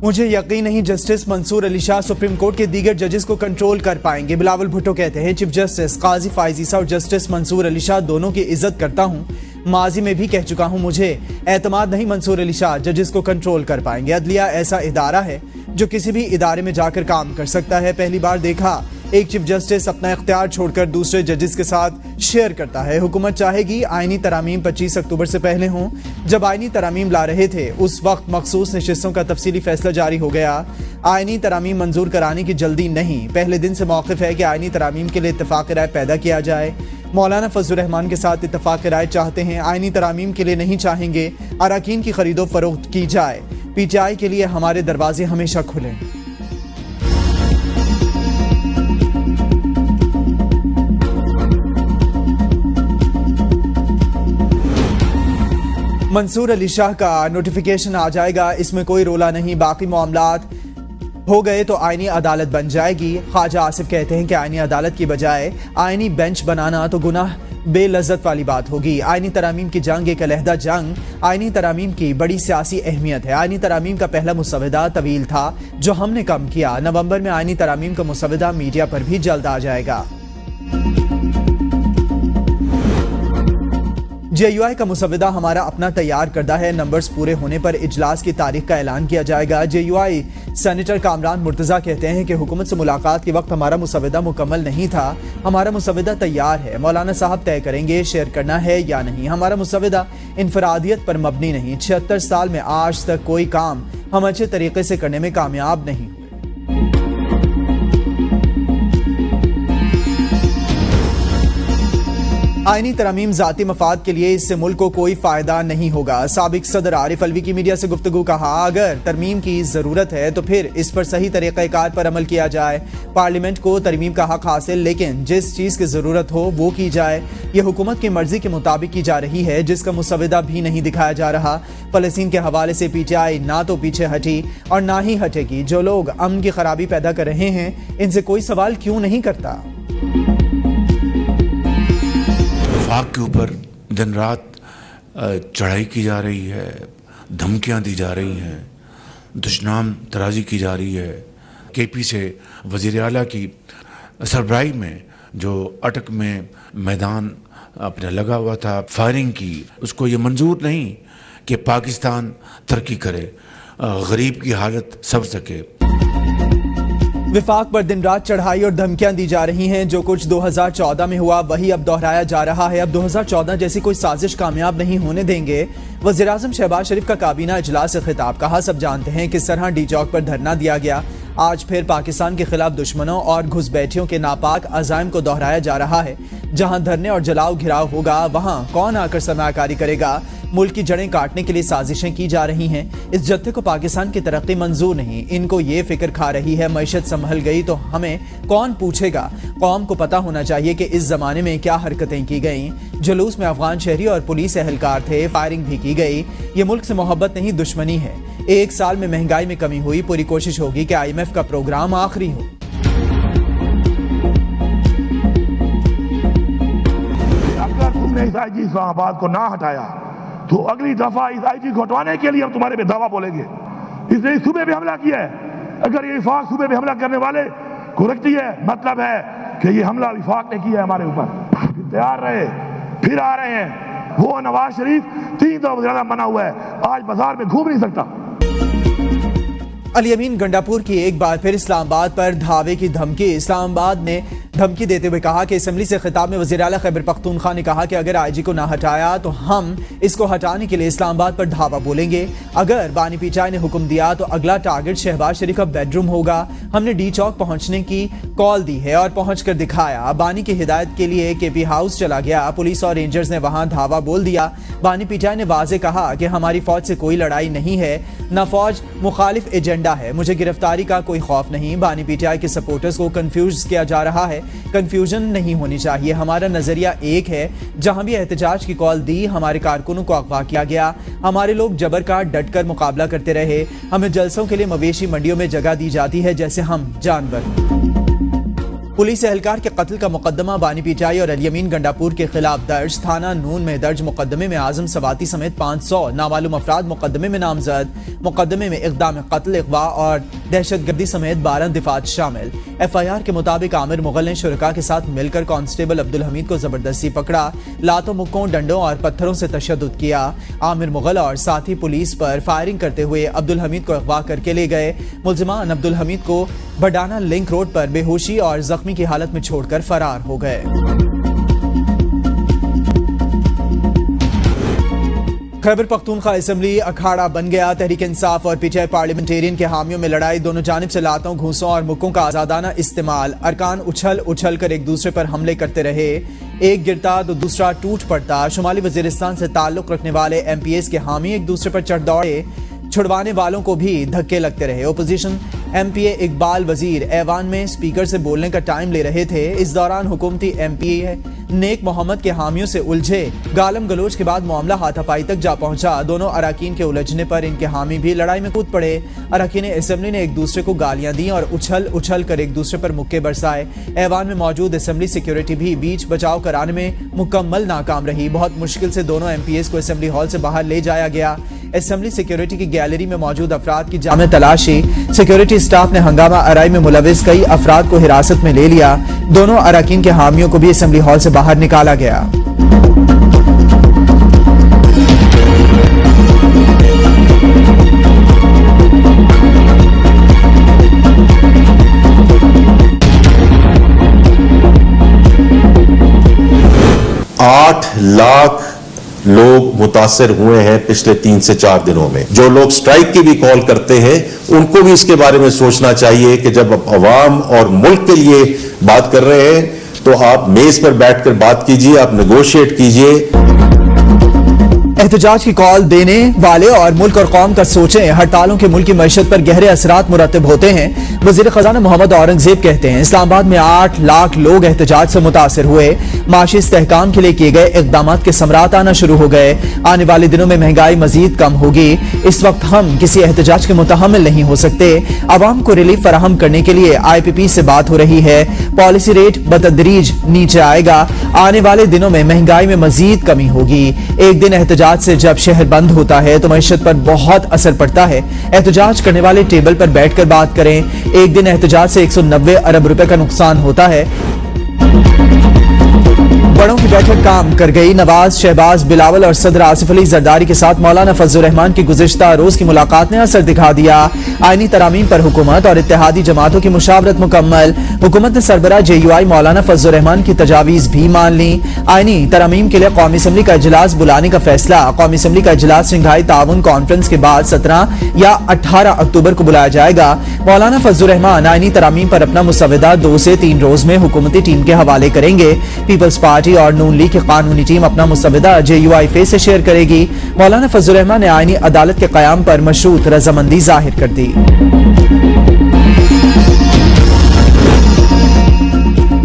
मुझे यकीन नहीं justice Mansoor Ali Shah supreme court के दीगर जजेस को कंट्रोल कर पाएंगे। बिलावल भुट्टो कहते हैं चीफ जस्टिस काजी फाइज ईसा और जस्टिस मंसूर अली शाह दोनों की इज्जत करता हूं, माजी में भी कह चुका हूं, मुझे एतमाद नहीं मंसूर अली शाह जजेस को कंट्रोल कर पाएंगे। अदलिया ऐसा इदारा है जो किसी भी इदारे में जाकर काम कर सकता है। पहली बार देखा एक चीफ जस्टिस अपना इख्तियार छोड़कर दूसरे जजेस के साथ शेयर करता है। हुकूमत चाहेगी आईनी तरामीम 25 अक्टूबर से पहले हों। जब आईनी तरामीम ला रहे थे उस वक्त मखसूस नशिस्तों का तफसीली फैसला जारी हो गया। आईनी तरामीम मंजूर कराने की जल्दी नहीं, पहले दिन से मौक़िफ़ है कि आईनी तरामीम के लिए इत्तफ़ाक़ राय पैदा किया जाए। मौलाना फजलुर रहमान के साथ इत्तफ़ाक़ राय चाहते हैं, आईनी तरामीम के लिए नहीं चाहेंगे अराकीन की खरीदो फरोख्त की जाए। PTI के लिए हमारे दरवाजे हमेशा खुले। मंसूर अली शाह का नोटिफिकेशन आ जाएगा, इसमें कोई रोला नहीं। बाकी मामलात हो गए तो आईनी अदालत बन जाएगी। ख्वाजा आसिफ कहते हैं कि आईनी अदालत की बजाय आईनी बेंच बनाना तो गुनाह बेलज़्ज़त वाली बात होगी। आईनी तरामीम की जंग एक अलहदा जंग। आईनी तरामीम की बड़ी सियासी अहमियत है। आईनी तरामीम का पहला मुसवदा तवील था जो हमने कम किया। नवंबर में आईनी तरामीम का मुसवदा मीडिया पर भी जल्द आ जाएगा। JUI का मुसवदा हमारा अपना तैयार करदा है। नंबर्स पूरे होने पर इजलास की तारीख का ऐलान किया जाएगा। JUI सेनेटर कामरान मुर्तज़ा कहते हैं कि हुकूमत से मुलाकात के वक्त हमारा मुसवदा मुकम्मल नहीं था, हमारा मुसवदा तैयार है। मौलाना साहब तय करेंगे शेयर करना है या नहीं। हमारा मुसवदा इनफरादियत पर मबनी नहीं। 76 साल में आज तक कोई काम हम अच्छे तरीके से करने में कामयाब नहीं। आईनी तरामीम जाती मफाद के लिए, इससे मुल्क को कोई फायदा नहीं होगा। साबिक सदर आरिफ अलवी की मीडिया से गुफ्तगू कहा, अगर तरमीम की जरूरत है तो फिर इस पर सही तरीक़ाकार पर अमल किया जाए। पार्लियामेंट को तरमीम का हक हासिल, लेकिन जिस चीज की जरूरत हो वो की जाए। यह हुकूमत की मर्जी के मुताबिक की जा रही है, जिसका मुसवदा भी नहीं दिखाया जा रहा। फलस्तीन के हवाले से PTI ना तो पीछे हटी और ना ही हटेगी। जो लोग अमन की खराबी पैदा कर रहे हैं इनसे कोई सवाल क्यों नहीं करता। वफाक के ऊपर दिन रात चढ़ाई की जा रही है, धमकियां दी जा रही हैं, दुश्मनाम तराजी की जा रही है। KP से वज़ीर आला की सरबराही में जो अटक में मैदान अपने लगा हुआ था, फायरिंग की, उसको ये मंजूर नहीं कि पाकिस्तान तरक्की करे, गरीब की हालत संवर सके। विफाक पर दिन रात चढ़ाई और धमकियां दी जा रही हैं। जो कुछ 2014 में हुआ वही अब दोहराया जा रहा है। अब 2014 जैसी कोई साजिश कामयाब नहीं होने देंगे। वज़ीर-ए-आज़म शहबाज शरीफ का काबीना इजलास से खिताब। कहा, सब जानते हैं किस तरह डी चौक पर धरना दिया गया। आज फिर पाकिस्तान के खिलाफ दुश्मनों और घुसपैठियों के नापाक अज़ाइम को दोहराया जा रहा है। जहां धरने और जलाओ घिराव होगा वहां कौन आकर सरमायाकारी करेगा। मुल्क की जड़ें काटने के लिए साजिशें की जा रही हैं। इस जत्थे को पाकिस्तान की तरक्की मंजूर नहीं। इनको ये फिक्र खा रही है मैशत संभल गई तो हमें कौन पूछेगा। कौम को पता होना चाहिए कि इस जमाने में क्या हरकतें की गईं। जुलूस में अफगान शहरी और पुलिस एहलकार थे, फायरिंग भी की गई। ये मुल्क से मोहब्बत नहीं दुश्मनी है। एक साल में महंगाई में कमी हुई। पूरी कोशिश होगी कि IMF का प्रोग्राम आखिरी हो। अगर तुमने इस IG इस्लामाबाद को ना हटाया तो अगली दफा इस IG को हटवाने के लिए हम तुम्हारे पे दावा बोलेंगे। इसने सूबे पे हमला किया है। अगर ये विफाक सूबे पे हमला करने वाले को रखती है, मतलब है कि ये हमला विफाक ने किया है हमारे ऊपर। तैयार रहे, फिर आ रहे हैं। वो नवाज शरीफ 3 दफा ज्यादा मना हुआ है, आज बाजार में घूम नहीं सकता। अली अमीन गंडापुर की एक बार फिर इस्लामाबाद पर धावे की धमकी। इस्लामाबाद ने धमकी देते हुए कहा कि असेंबली से खिताब में वज़ीर आला खैबर पख्तूनख्वा ने कहा कि अगर IG को ना हटाया तो हम इसको हटाने के लिए इस्लामाबाद पर धावा बोलेंगे। अगर बानी PTI ने हुक्म दिया तो अगला टारगेट शहबाज शरीफ का बेडरूम होगा। हमने डी चौक पहुंचने की कॉल दी है और पहुंच कर दिखाया। बानी की हिदायत के लिए KP हाउस चला गया। पुलिस और रेंजर्स ने वहां धावा बोल दिया। बानी PTI ने वाजे कहा कि हमारी फौज से कोई लड़ाई नहीं है, न फौज मुखालिफ एजेंडा है। मुझे गिरफ्तारी का कोई खौफ नहीं। बानी PTI के सपोर्टर्स को कंफ्यूज किया जा रहा है। कंफ्यूजन नहीं होनी चाहिए। हमारा नजरिया एक है। जहां भी एहतजाज की कॉल दी हमारे कारकुनों को अगवा किया गया। हमारे लोग जबर का डटकर मुकाबला करते रहे। हमें जलसों के लिए मवेशी मंडियों में जगह दी जाती है जैसे हम जानवर। पुलिस एहलकार के कत्ल का मुकदमा बानी पीटाई और अलियमीन गंडापुर के खिलाफ दर्ज। थाना नून में दर्ज मुकदमे में आजम सवाती समेत 500 नामालूम अफराद मुकदमे में नामजद। मुकदमे में इक़दाम कत्ल, अगवा और दहशतगर्दी समेत 12 दिफात शामिल। FIR के मुताबिक आमिर मुगल ने शुरका के साथ मिलकर कांस्टेबल अब्दुल हमीद को जबरदस्ती पकड़ा, लातों, मुक्कों, डंडों और पत्थरों से तशद्दुद किया। आमिर मुगल और साथी पुलिस पर फायरिंग करते हुए अब्दुल हमीद को अगवा करके ले गए। मुल्जिमान अब्दुल हमीद को बडाना लिंक रोड पर बेहोशी और जख्मी की हालत में छोड़कर फरार हो गए। खैबर पख्तूनख्वा असेंबली अखाड़ा बन गया। तहरीक इंसाफ और PTI पार्लियामेंटेरियन के हामियों में लड़ाई। दोनों जानिब से लातों, घूंसों और मुक्कों का आजादाना इस्तेमाल। अरकान उछल उछल कर एक दूसरे पर हमले करते रहे। एक गिरता तो दूसरा टूट पड़ता। शुमाली वजीरिस्तान से ताल्लुक रखने वाले MPs के हामी एक दूसरे पर चढ़ दौड़े। छुड़वाने वालों को भी धक्के लगते रहे। ओपोजिशन MPA इकबाल वजीर ऐवान में स्पीकर से बोलने का टाइम ले रहे थे। इस दौरान हुकूमती MPA नेक मोहम्मद के हामियों से उलझे। गालम गलोच के बाद मामला हाथापाई तक जा पहुंचा। दोनों अराकीन के उलझने पर इनके हामी भी लड़ाई में कूद पड़े। अराकीन असेंबली ने एक दूसरे को गालियां दी और उछल उछल कर एक दूसरे पर मुक्के बरसाए। ऐवान में मौजूद असेंबली सिक्योरिटी भी बीच बचाव कराने में मुकम्मल नाकाम रही। बहुत मुश्किल से दोनों MPs को असेंबली हॉल से बाहर ले जाया गया। असेंबली सिक्योरिटी की गैलरी में मौजूद अफराद की जामे तलाशी। सिक्योरिटी स्टाफ ने हंगामा आराई में मुलविस कई अफराद को हिरासत में ले लिया। दोनों अराकीन के हामियों को भी असेंबली हॉल से बाहर निकाला गया। आठ लाख लोग मुतासर हुए हैं पिछले 3 से 4 दिनों में। जो लोग स्ट्राइक की भी कॉल करते हैं उनको भी इसके बारे में सोचना चाहिए कि जब आप अवाम और मुल्क के लिए बात कर रहे हैं तो आप मेज पर बैठकर बात कीजिए, आप नेगोशिएट कीजिए। एहतजाज की कॉल देने वाले और मुल्क और कौम का सोचें। हड़तालों के मुल्क की मईशत पर गहरे असरात मुरतब होते हैं। वजीर खजाना मोहम्मद औरंगजेब कहते हैं इस्लामाबाद में 8 लाख लोग एहतजाज से मुतासर हुए। माशी इस्तेहकाम के लिए किए गए इकदाम के समरात आना शुरू हो गए। आने वाले दिनों में महंगाई मजीद कम होगी। इस वक्त हम किसी एहतजाज के मुतहम्मिल नहीं हो सकते। आवाम को रिलीफ फराहम करने के लिए IPP से बात हो रही है। पॉलिसी रेट बतदरीज नीचे आएगा। आने वाले दिनों में महंगाई में मजीद कमी होगी। एक दिन एहतजाज से जब शहर बंद होता है तो मईशत पर बहुत असर पड़ता है। एहतजाज करने वाले टेबल पर बैठकर बात करें। एक दिन एहतजाज से 190 अरब रुपए का नुकसान होता है। बड़ों की बैठक काम कर गई। नवाज, शहबाज, बिलावल और सदर आसिफ अली जरदारी के साथ मौलाना फजलुर रहमान की गुज़िश्ता रोज की मुलाकात ने असर दिखा दिया। आईनी तरामीम पर हुकूमत और इत्तेहादी जमातों की मुशावरत मुकम्मल। हुकूमत ने सरबराह JUI मौलाना फजलुर रहमान की तजावीज़ भी मान ली। आईनी तरामीम के लिए कौमी असम्बली का इजलास बुलाने का फैसला। कौमी असम्बली का इजलास शंघाई ताउन कॉन्फ्रेंस के बाद 17 या 18 अक्टूबर को बुलाया जाएगा। मौलाना फजलुर रहमान आईनी तरामीम पर अपना मुसवदा 2 से 3 रोज में हुकूमती टीम के हवाले करेंगे। पीपल्स पार्टी और नून लीग की कानूनी टीम अपना मुसवदा JUI फेस से शेयर करेगी। मौलाना फजलुर रहमान ने आईनी अदालत के कयाम पर मशरूत रजामंदी जाहिर कर दी।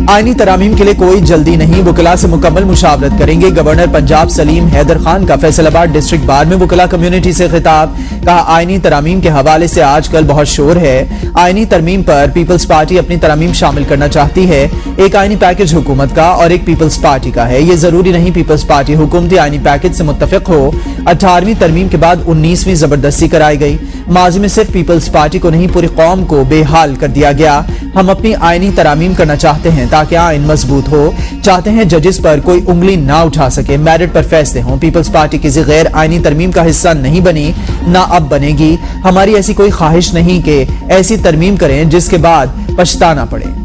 आईनी तरामीम के लिए कोई जल्दी नहीं, वकला से मुकम्मल मुशावरत करेंगे। गवर्नर पंजाब सलीम हैदर खान का फैसलाबाद डिस्ट्रिक्ट बार में वकला कम्युनिटी से खिताब। कहा आईनी तरामीम के हवाले से आजकल बहुत शोर है। आईनी तरमीम पर पीपल्स पार्टी अपनी तरामीम शामिल करना चाहती है। एक आईनी पैकेज हुकूमत का और एक पीपल्स पार्टी का है। ये जरूरी नहीं पीपल्स पार्टी हुकूमती आईनी पैकेज से मुत्तफिक हो। 18वीं तरमीम के बाद 19वीं जबरदस्ती कराई गई। माजी में सिर्फ पीपल्स पार्टी को नहीं पूरी कौम को बेहाल कर दिया गया। हम अपनी आईनी तरामीम करना चाहते हैं ताकि आइन मजबूत हो। चाहते हैं जजेस पर कोई उंगली ना उठा सके, मेरिट पर फैसले हों। पीपल्स पार्टी किसी गैर आईनी तरमीम का हिस्सा नहीं बनी, ना अब बनेगी। हमारी ऐसी कोई ख्वाहिश नहीं कि ऐसी तरमीम करें जिसके बाद पछताना पड़े।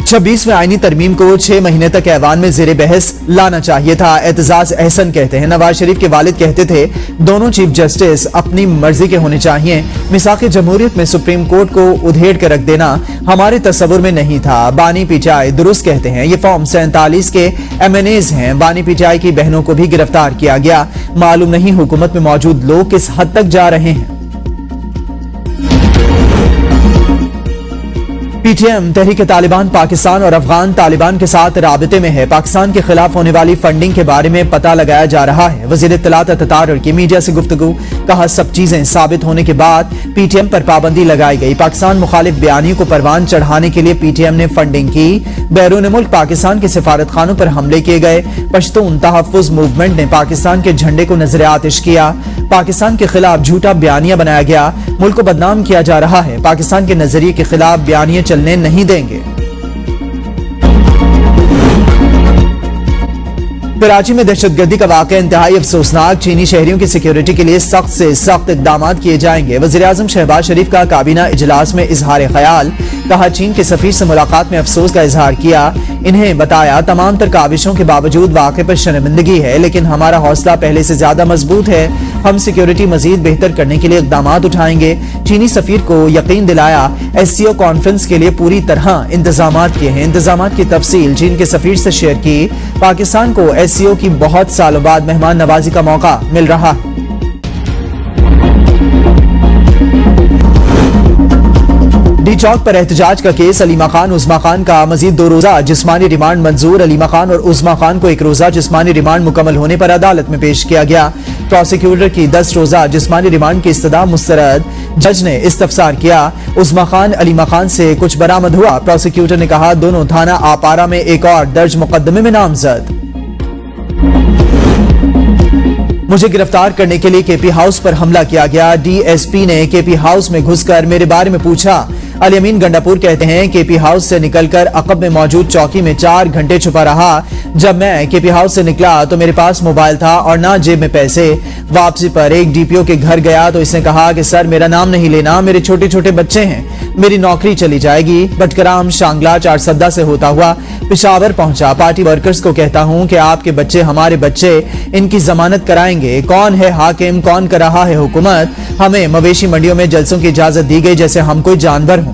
26वें आईनी तरमीम को 6 महीने तक ऐवान में जेर बहस लाना चाहिए था। एतजाज अहसन कहते हैं नवाज शरीफ के वालिद कहते थे दोनों चीफ जस्टिस अपनी मर्जी के होने चाहिए। मिसाक जमहूरियत में सुप्रीम कोर्ट को उधेड़ कर रख देना हमारे तस्वुर में नहीं था। बानी पीटीआई दुरुस्त कहते हैं ये फॉर्म 47 के MNAs हैं। बानी पीटीआई की बहनों को भी गिरफ्तार किया गया। मालूम नहीं हुकूमत में मौजूद लोग किस हद तक जा रहे हैं। पीटीएम तहरीक तालिबान पाकिस्तान और अफगान तालिबान के साथ राबते में है। पाकिस्तान के खिलाफ होने वाली फंडिंग के बारे में पता लगाया जा रहा है। वजीर इत्तलात अतातार की मीडिया से गुफ्तगू, कहा सब चीजें साबित होने के बाद पीटीएम पर पाबंदी लगाई गई। पाकिस्तान मुखालिफ बयानियों को परवान चढ़ाने के लिए पीटीएम ने फंडिंग की। बैरून मुल्क पाकिस्तान के सिफारत खानों पर हमले किए गए। पश्तून तहफ़्फ़ुज़ मूवमेंट ने पाकिस्तान के झंडे को नजर आतिश किया। पाकिस्तान के खिलाफ झूठा बयानिया बनाया गया। मुल्क को बदनाम किया जा रहा है। पाकिस्तान के नजरिए के खिलाफ बयानिया चलने नहीं देंगे। कराची में दहशतगर्दी का वाकया इंतहाई अफसोसनाक। चीनी शहरियों की सिक्योरिटी के लिए सख्त से सख्त इकदाम किए जाएंगे। वज़ीर आज़म शहबाज शरीफ का काबीना इजलास में इजहार ख्याल, कहा चीन के सफीर से मुलाकात में अफसोस का इजहार किया। इन्हें बताया तमाम तर काविशों के बावजूद वाक़े पर शर्मिंदगी है, लेकिन हमारा हौसला पहले से ज्यादा मजबूत है। हम सिक्योरिटी मजीद बेहतर करने के लिए इकदाम उठाएंगे। चीनी सफीर को यकीन दिलाया SCO कॉन्फ्रेंस के लिए पूरी तरह इंतजाम किए हैं। इंतजाम की तफसील चीन के सफीर से शेयर की। पाकिस्तान को SCO की बहुत सालों बाद मेहमान नवाजी का मौका मिल रहा है। डी चौक पर एहतजाज का केस, अलीमा खान उज़मा खान का मजीद 2 रोजा जिस्मानी रिमांड मंजूर। अलीमा खान और उज़मा खान को 1 रोजा जिस्मानी रिमांड मुकम्मल होने पर अदालत में पेश किया गया। प्रोसिक्यूटर की 10 रोजा जिस्मानी रिमांड की इस्तदा मुस्तरद। जज ने इस्तफसार किया। उज़मा खान अलीमा खान से कुछ बरामद हुआ। प्रोसिक्यूटर ने कहा दोनों थाना आपारा में एक और दर्ज मुकदमे में नामजद। मुझे गिरफ्तार करने के लिए केपी हाउस पर हमला किया गया। DSP ने केपी हाउस में घुसकर मेरे बारे में पूछा। अली अमीन गंडापुर कहते हैं केपी हाउस से निकलकर अकब में मौजूद चौकी में 4 घंटे छुपा रहा। जब मैं केपी हाउस से निकला तो मेरे पास मोबाइल था और ना जेब में पैसे। वापसी पर एक DPO के घर गया तो इसने कहा कि सर मेरा नाम नहीं लेना, मेरे छोटे छोटे बच्चे हैं, मेरी नौकरी चली जाएगी। बटकराम शांगला 4 सद्दा से होता हुआ पिशावर पहुंचा। पार्टी वर्कर्स को कहता हूं कि आपके बच्चे हमारे बच्चे, इनकी जमानत कराएंगे। कौन है हाकिम, कौन कर रहा है हुकूमत? हमें मवेशी मंडियों में जलसों की इजाजत दी गई जैसे हम कोई जानवर हों।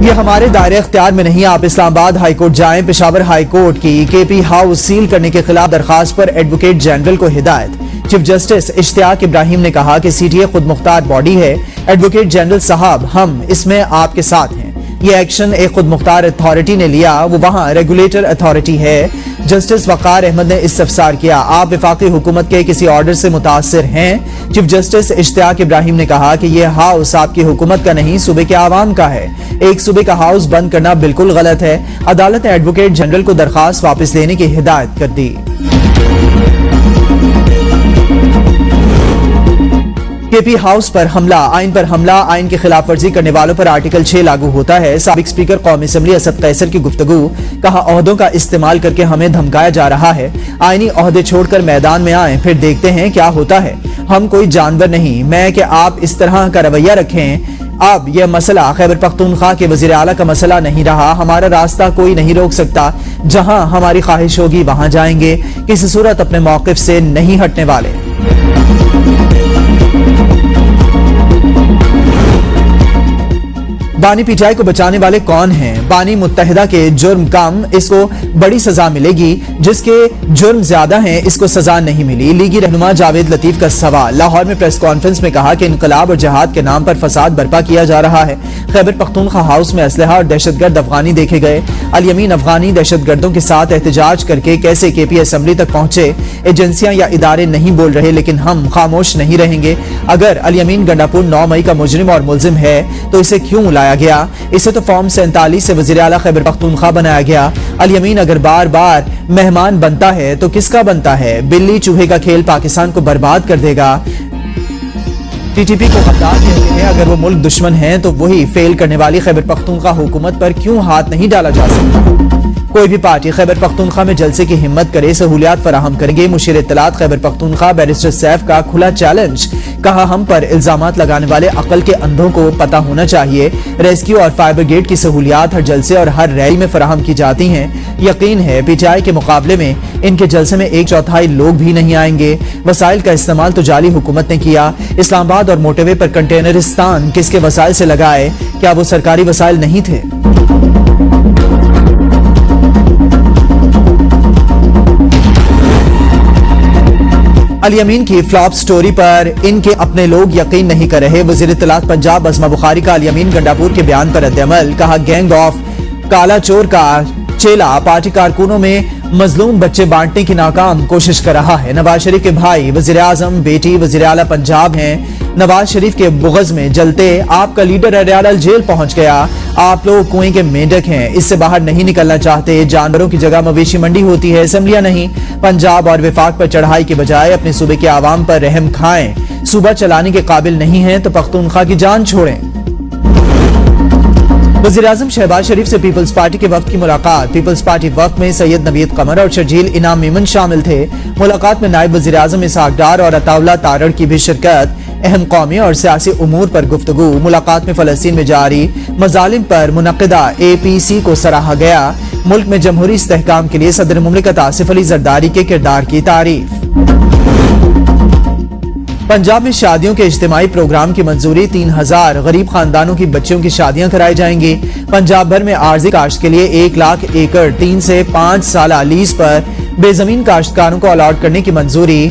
ये हमारे दायरे इख्तियार में नहीं। आप इस्लामाबाद हाईकोर्ट जाएं। पेशावर हाईकोर्ट की केपी हाउस सील करने के खिलाफ दरखास्त पर एडवोकेट जनरल को हिदायत। चीफ जस्टिस इश्तियाक इब्राहिम ने कहा कि CTA खुद मुख्तार बॉडी है। एडवोकेट जनरल साहब हम इसमें आपके साथ हैं। ये एक्शन एक खुद मुख्तार अथॉरिटी ने लिया, वो वहां रेगुलेटर अथॉरिटी है। जस्टिस वकार अहमद ने इस्तफसार किया आप विफाकी हुकूमत के किसी ऑर्डर से मुतासिर हैं? चीफ जस्टिस इश्तियाक इब्राहिम ने कहा कि यह हाउस आपकी हुकूमत का नहीं, सूबे के आवाम का है। एक सूबे का हाउस बंद करना बिल्कुल गलत है। अदालत ने एडवोकेट जनरल को दरखास्त वापस लेने की हिदायत कर दी। केपी हाउस पर हमला, आइन पर हमला, आइन की खिलाफ वर्जी करने वालों पर आर्टिकल 6 लागू होता है। साबिक स्पीकर कौमी असेंबली असद कैसर की गुफ्तगू, कहा ओहदों का इस्तेमाल करके हमें धमकाया जा रहा है। आईनी ओहदे छोड़कर मैदान में आए, फिर देखते हैं क्या होता है। हम कोई जानवर नहीं, मैं कि आप इस तरह का रवैया रखें। अब यह मसला खैबर पख्तूनख्वा के वजीर आला का मसला नहीं रहा। हमारा रास्ता कोई नहीं रोक सकता। जहां हमारी ख्वाहिश होगी वहां जाएंगे। किसी सूरत अपने मौकिफ से नहीं हटने वाले। बानी PTI को बचाने वाले कौन हैं? बानी मुत्तहिदा के जुर्म कम, इसको बड़ी सजा मिलेगी। जिसके जुर्म ज्यादा हैं इसको सजा नहीं मिली। लीगी रहनुमा जावेद लतीफ का सवाल। लाहौर में प्रेस कॉन्फ्रेंस में कहा कि इनकलाब और जहाद के नाम पर फसाद बर्पा किया जा रहा है। खैबर पख्तूनख्वा हाउस में असलहा और दहशतगर्द अफगानी देखे गए। अली अमीन अफगानी दहशतगर्दों के साथ एहतजाज करके कैसे KP असेंबली तक पहुंचे? एजेंसियां या इदारे नहीं बोल रहे, लेकिन हम खामोश नहीं रहेंगे। अगर अली अमीन गंडापुर 9 मई का मुजरिम और मुलजिम है तो इसे क्यों लाया गया? इसे तो फॉर्म 47 से वज़ीर आला खैबर पख्तूनख्वा बनाया गया। अली अमीन अगर बार बार मेहमान बनता है तो किसका बनता है? बिल्ली चूहे का खेल पाकिस्तान को बर्बाद कर देगा। TTP को गद्दार कहते हैं। अगर वो मुल्क दुश्मन है तो वही फेल करने वाली खैबर पख्तूनख्वा हुकूमत पर क्यों हाथ नहीं डाला जा सकता? कोई भी पार्टी खैबर पख्तूनख्वा में जलसे की हिम्मत करे, सहूलियात फराहम करेंगे। मुशीर इत्तलात खैबर पख्तूनख्वा बैरिस्टर सैफ का खुला चैलेंज। कहा हम पर इल्जामात लगाने वाले अकल के अंधों को पता होना चाहिए। रेस्क्यू और फायर ब्रिगेड की सहूलियात हर जलसे और हर रैली में फराहम की जाती हैं। यकीन है PTI के मुकाबले में इनके जलसे में 1/4 लोग भी नहीं आएंगे। वसाइल का इस्तेमाल तो जाली हुकूमत ने किया। इस्लामाबाद और मोटरवे पर कंटेनरिस्तान किसके वसाइल से लगाए? क्या वो सरकारी वसाइल नहीं थे? अल यमीन की फ्लॉप स्टोरी पर इनके अपने लोग यकीन नहीं कर रहे। वजीर इत्तलात पंजाब अज़मा बुखारी का अल यमीन गंडापुर के बयान पर रद्द-ए-अमल। कहा, गैंग ऑफ काला चोर का चेला पार्टी कारकुनों में मजलूम बच्चे बांटने की नाकाम कोशिश कर रहा है। नवाज शरीफ के भाई वजीर आजम बेटी वजीर आला पंजाब हैं। नवाज शरीफ के बुग़ज़ में जलते आपका लीडर हरियाणा जेल पहुंच गया। आप लोग कुएं के मेंढक हैं, इससे बाहर नहीं निकलना चाहते। जानवरों की जगह मवेशी मंडी होती है, असेंबलियां नहीं। पंजाब और विफाक पर चढ़ाई के बजाय अपने सूबे के आवाम पर रहम खाएं। सूबा चलाने के काबिल नहीं है तो पख्तूनख्वा की जान छोड़ें। वज़ीर आज़म शहबाज शरीफ से पीपल्स पार्टी के वफ्द की मुलाकात। पीपल्स पार्टी वफ्द में सैयद नवीद कमर और शर्जील इनाम मेमन शामिल थे। मुलाकात में नायब वज़ीर आज़म इसहाक डार और अताउल्ला तारड़ की भी शिरकत। अहम कौमी और सियासी उमूर पर गुफ्तगू। मुलाकात में फलस्तीन में जारी मजालिम पर मुनक़िदा APC को सराहा गया। मुल्क में जमहूरी इस्तेहकाम के लिए सदर मुमलिकत आसिफ अली जरदारी के किरदार की तारीफ। पंजाब में शादियों के इज्तिमाई प्रोग्राम की मंजूरी। 3000 गरीब खानदानों की बच्चियों की शादियां कराई जाएंगी। पंजाब भर में आर्जी काश्त के लिए 1 लाख एकड़ 3 से 5 साल लीज पर बेजमीन काश्तकारों को अलॉट करने की मंजूरी।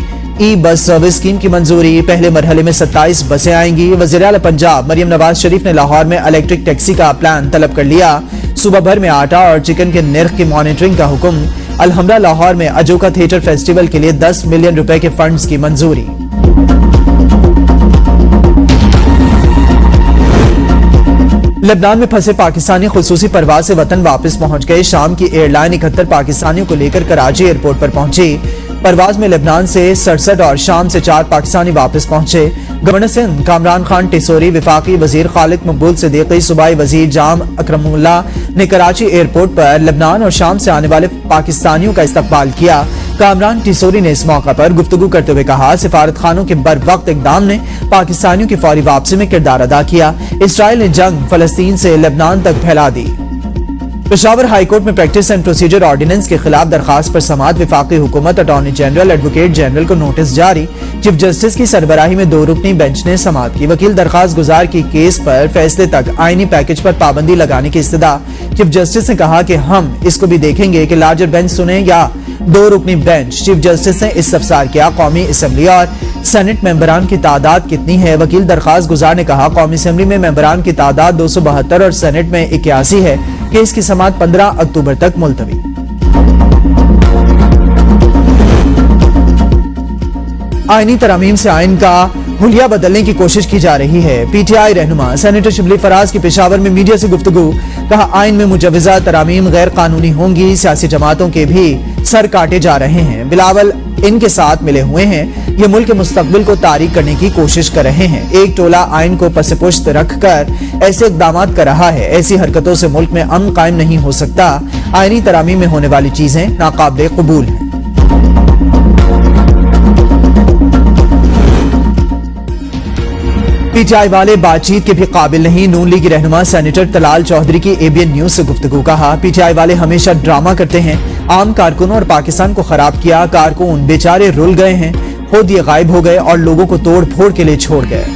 ई बस सर्विस स्कीम की मंजूरी। पहले मरहले में 27 बसें आएंगी। वज़ीर आला पंजाब मरियम नवाज शरीफ ने लाहौर में इलेक्ट्रिक टैक्सी का प्लान तलब कर लिया। सूबा भर में आटा और चिकन के निर्ख की मॉनिटरिंग का हुक्म। अलहमरा लाहौर में अजोका थिएटर फेस्टिवल के लिए 10 मिलियन रुपए के फंड्स की मंजूरी। लेबनान में फंसे पाकिस्तानी खुसूसी परवाज से वतन वापस पहुंच गए। शाम की एयरलाइन 71 पाकिस्तानियों को लेकर कराची एयरपोर्ट पर पहुंची। परवाज में लेबनान से 67 और शाम से 4 पाकिस्तानी वापस पहुंचे। गवर्नर सिंध कामरान खान टिसोरी, विफाकी वजीर खालिद मकबूल सिद्दीकी, सूबाई वजीर जाम अकरमुल्ला ने कराची एयरपोर्ट पर लेबनान और शाम से आने वाले पाकिस्तानियों का इस्तकबाल किया। कामरान टिसोरी ने इस मौका पर गुफ्तगू करते हुए कहा, सिफारत खानों के बर वक्त इकदाम ने पाकिस्तानियों की फौरी वापसी में किरदार अदा किया। इसराइल ने जंग फलस्तीन से लेबनान तक फैला दी। पेशावर हाईकोर्ट में प्रैक्टिस एंड प्रोसीजर ऑर्डिनेंस के खिलाफ दरखास्त पर समाअत। विफाकी हुकूमत, अटॉर्नी जनरल, एडवोकेट जनरल को नोटिस जारी। चीफ जस्टिस की सरबराही में 2 रुकनी बेंच ने समाअत की। वकील दरखास्त गुजार की केस पर फैसले तक आईनी पैकेज पर पाबंदी लगाने की इस्तदा। चीफ जस्टिस ने कहा कि हम इसको भी देखेंगे कि लार्जर बेंच सुने या 2 रुकनी बेंच। चीफ जस्टिस ने इस्तफसार किया, कौमी असेंबली और सेनेट मेंबरान की तादाद कितनी है। वकील दरखास्त गुजार ने कहा, कौमी असेंबली में मेंबरान की तादाद 272 और सेनेट में 81 है। केस की समाअत 15 अक्टूबर तक मुलतवी। आईनी तरमीम से आइन का हुलिया बदलने की कोशिश की जा रही है। PTI रहनुमा सेनेटर शिबली फराज की पेशावर में मीडिया से गुफ्तगू। कहा, आइन में मुजव्वजा तरामीम गैर कानूनी होंगी। सियासी जमातों के भी सर काटे जा रहे हैं। बिलावल इनके साथ मिले हुए हैं। ये मुल्क के मुस्तकबिल को तारीक करने की कोशिश कर रहे हैं। एक टोला आइन को पसपुश्त रखकर ऐसे इक़दाम कर रहा है। ऐसी हरकतों से मुल्क में अमन कायम नहीं हो सकता। आईनी तरामीम में होने वाली चीजें नाकाबिले कबूल हैं। PTI वाले बातचीत के भी काबिल नहीं। नून लीग रहनुमा सेनेटर तलाल चौधरी की ABN न्यूज से गुफ्तगू। कहा, PTI वाले हमेशा ड्रामा करते हैं। आम कारकुनों और पाकिस्तान को खराब किया। कारकुन बेचारे रुल गए हैं, खुद ये गायब हो गए और लोगों को तोड़ फोड़ के लिए छोड़ गए।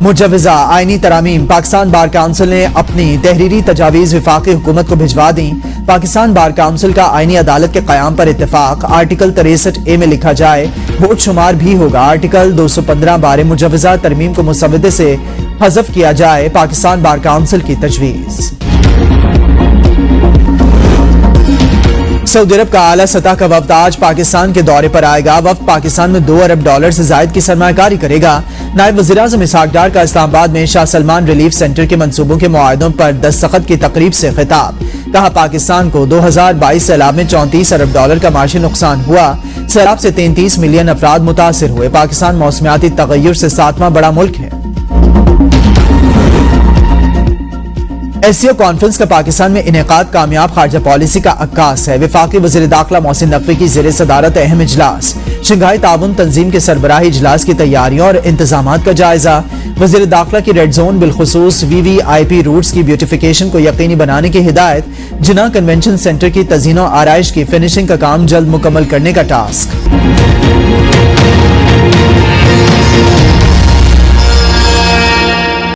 मुजव्वजा आईनी तरामीम। पाकिस्तान बार काउंसिल ने अपनी तहरीरी तजावीज विफाकी हुकूमत को भिजवा दी। पाकिस्तान बार काउंसिल का आईनी अदालत के कयाम पर इत्तेफाक। आर्टिकल 63A में लिखा जाए वोट शुमार भी होगा। आर्टिकल 215 बारे मुजव्वजा तरमीम को मुसवदे से हज़फ किया जाए। पाकिस्तान बार काउंसिल की तजवीज। सऊदी अरब का आला सतह का वफ्द आज पाकिस्तान के दौरे पर आएगा। वफ्द पाकिस्तान में $2 अरब से जायद की सरमायाकारी करेगा। नायब वज़ीर आज़म इसहाक डार का इस्लामाबाद में शाह सलमान रिलीफ सेंटर के मंसूबों के मुआहदों पर दस्तखत की तकरीब से खिताब। कहा, पाकिस्तान को 2022 सैलाब में $34 अरब का माशी नुकसान हुआ। सैलाब से 33 मिलियन अफराद मुतासिर हुए। पाकिस्तान मौसमियाती तगय्युर से 7वां बड़ा मुल्क है। SCO कॉन्फ्रेंस का पाकिस्तान में इनेकाद कामयाब खारजा पॉलिसी का अक्कास है। विफाकी वज़ीर दाखिला मोहसिन नकवी की ज़ेरे सदारत अहम इजलास। शंघाई ताउन तंजीम के सरबराही इजलास की तैयारियों और इंतजामात का जायजा। वज़ीर दाखिला की रेड जोन बिलखुसूस VVIP रूट्स की ब्यूटिफिकेशन को यकीनी बनाने की हिदायत। जिना कन्वेंशन सेंटर की तज़ीनो आराइश की फिनिशिंग का काम जल्द मुकम्मल करने का टास्क।